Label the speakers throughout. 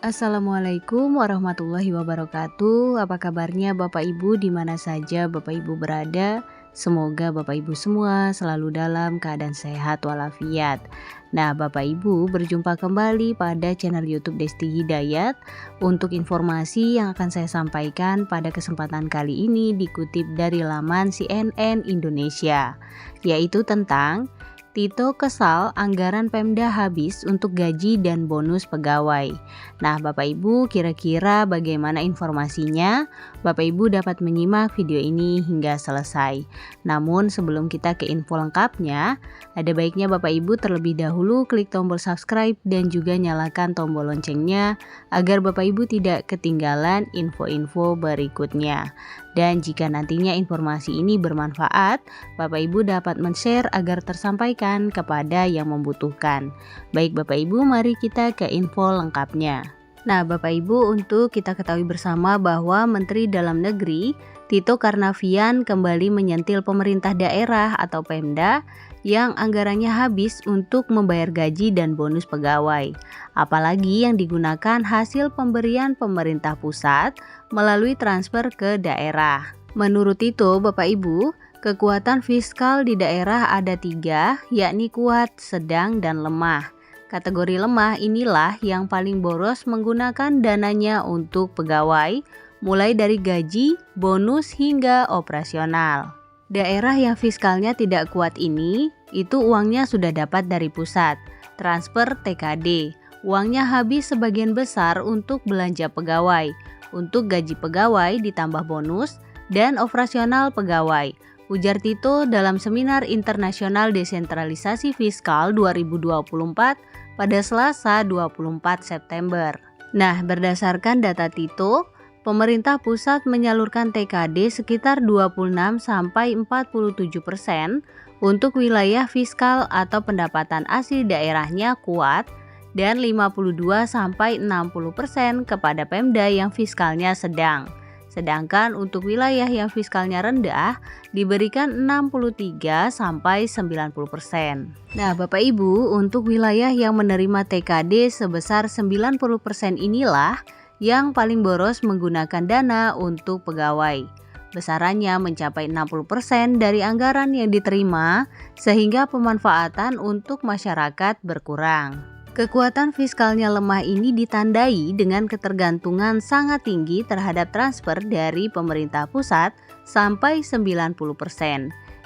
Speaker 1: Assalamualaikum warahmatullahi wabarakatuh. Apa kabarnya Bapak Ibu di mana saja Bapak Ibu berada? Semoga Bapak Ibu semua selalu dalam keadaan sehat walafiat. Nah, Bapak Ibu berjumpa kembali pada channel YouTube Desti Hidayat. Untuk informasi yang akan saya sampaikan pada kesempatan kali ini dikutip dari laman CNN Indonesia, yaitu tentang Tito kesal anggaran Pemda habis untuk gaji dan bonus pegawai. Nah, Bapak Ibu kira-kira bagaimana informasinya? Bapak Ibu dapat menyimak video ini hingga selesai. Namun sebelum kita ke info lengkapnya, ada baiknya Bapak Ibu terlebih dahulu klik tombol subscribe dan juga nyalakan tombol loncengnya agar Bapak Ibu tidak ketinggalan info-info berikutnya. Dan jika nantinya informasi ini bermanfaat, Bapak Ibu dapat men-share agar tersampaikan kepada yang membutuhkan. Baik Bapak Ibu, mari kita ke info lengkapnya. Nah Bapak Ibu, untuk kita ketahui bersama bahwa Menteri Dalam Negeri Tito Karnavian kembali menyentil pemerintah daerah atau Pemda yang anggarannya habis untuk membayar gaji dan bonus pegawai. Apalagi yang digunakan hasil pemberian pemerintah pusat melalui transfer ke daerah. Menurut Tito, Bapak Ibu, kekuatan fiskal di daerah ada 3, yakni kuat, sedang, dan lemah. Kategori lemah inilah yang paling boros menggunakan dananya untuk pegawai, mulai dari gaji, bonus, hingga operasional. Daerah yang fiskalnya tidak kuat ini, itu uangnya sudah dapat dari pusat, transfer TKD. Uangnya habis sebagian besar untuk belanja pegawai, untuk gaji pegawai ditambah bonus, dan operasional pegawai. Ujar Tito dalam Seminar Internasional Desentralisasi Fiskal 2024 pada Selasa 24 September. Nah, berdasarkan data Tito, pemerintah pusat menyalurkan TKD sekitar 26-47% untuk wilayah fiskal atau pendapatan asli daerahnya kuat dan 52-60% kepada Pemda yang fiskalnya sedang. Sedangkan untuk wilayah yang fiskalnya rendah diberikan 63-90%. Nah, Bapak Ibu, untuk wilayah yang menerima TKD sebesar 90% inilah yang paling boros menggunakan dana untuk pegawai. Besarannya mencapai 60% dari anggaran yang diterima, sehingga pemanfaatan untuk masyarakat berkurang. Kekuatan fiskalnya lemah ini ditandai dengan ketergantungan sangat tinggi terhadap transfer dari pemerintah pusat sampai 90%.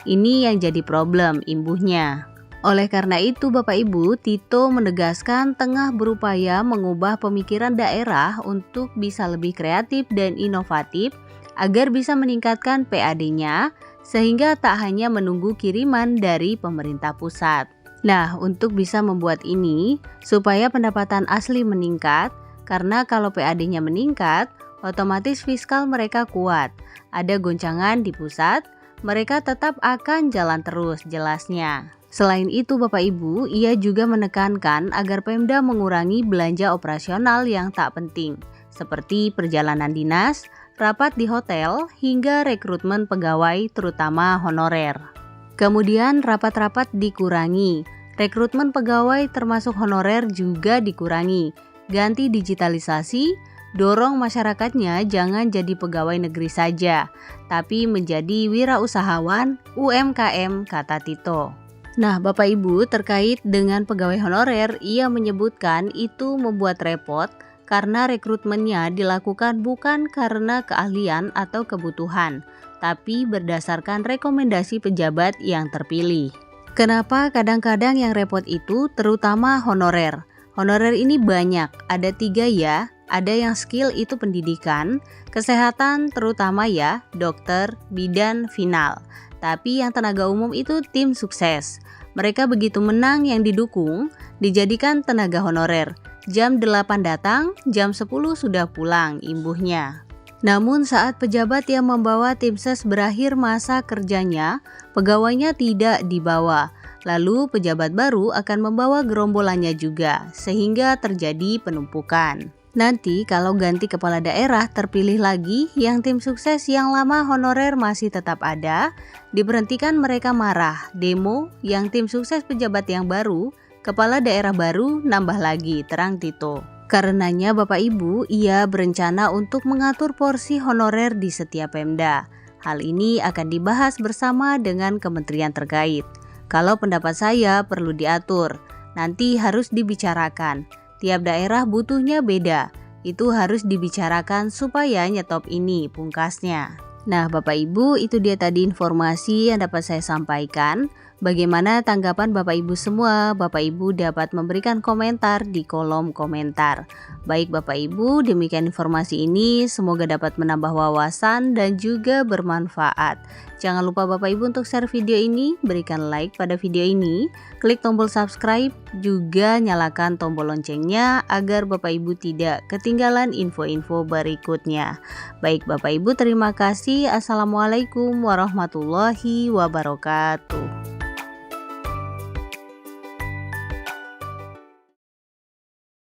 Speaker 1: Ini yang jadi problem imbuhnya. Oleh karena itu Bapak Ibu, Tito menegaskan tengah berupaya mengubah pemikiran daerah untuk bisa lebih kreatif dan inovatif agar bisa meningkatkan PAD-nya sehingga tak hanya menunggu kiriman dari pemerintah pusat. Nah, untuk bisa membuat ini supaya pendapatan asli meningkat, karena kalau PAD-nya meningkat, otomatis fiskal mereka kuat. Ada goncangan di pusat, mereka tetap akan jalan terus jelasnya. Selain itu Bapak Ibu, ia juga menekankan agar Pemda mengurangi belanja operasional yang tak penting, seperti perjalanan dinas, rapat di hotel, hingga rekrutmen pegawai terutama honorer. Kemudian rapat-rapat dikurangi, rekrutmen pegawai termasuk honorer juga dikurangi, ganti digitalisasi, dorong masyarakatnya jangan jadi pegawai negeri saja, tapi menjadi wirausahawan UMKM, kata Tito. Nah Bapak Ibu, terkait dengan pegawai honorer, ia menyebutkan itu membuat repot karena rekrutmennya dilakukan bukan karena keahlian atau kebutuhan, tapi berdasarkan rekomendasi pejabat yang terpilih. Kenapa kadang-kadang yang repot itu terutama honorer? Honorer ini banyak, ada 3 ya, ada yang skill itu pendidikan, kesehatan terutama ya, dokter, bidan, final. Tapi yang tenaga umum itu tim sukses. Mereka begitu menang yang didukung, dijadikan tenaga honorer. Jam 8 datang, jam 10 sudah pulang imbuhnya. Namun saat pejabat yang membawa tim ses berakhir masa kerjanya, pegawainya tidak dibawa. Lalu pejabat baru akan membawa gerombolannya juga, sehingga terjadi penumpukan. Nanti kalau ganti kepala daerah terpilih lagi, yang tim sukses yang lama honorer masih tetap ada, diberhentikan mereka marah, demo, yang tim sukses pejabat yang baru, kepala daerah baru nambah lagi, terang Tito. Karenanya Bapak Ibu, ia berencana untuk mengatur porsi honorer di setiap Pemda. Hal ini akan dibahas bersama dengan kementerian terkait. Kalau pendapat saya perlu diatur, nanti harus dibicarakan. Tiap daerah butuhnya beda, itu harus dibicarakan supaya nyetop ini, pungkasnya. Nah Bapak Ibu, itu dia tadi informasi yang dapat saya sampaikan. Bagaimana tanggapan Bapak Ibu semua? Bapak Ibu dapat memberikan komentar di kolom komentar. Baik Bapak Ibu, demikian informasi ini, semoga dapat menambah wawasan dan juga bermanfaat. Jangan lupa Bapak Ibu untuk share video ini, berikan like pada video ini, klik tombol subscribe, juga nyalakan tombol loncengnya agar Bapak Ibu tidak ketinggalan info-info berikutnya. Baik Bapak Ibu, terima kasih. Assalamualaikum warahmatullahi wabarakatuh.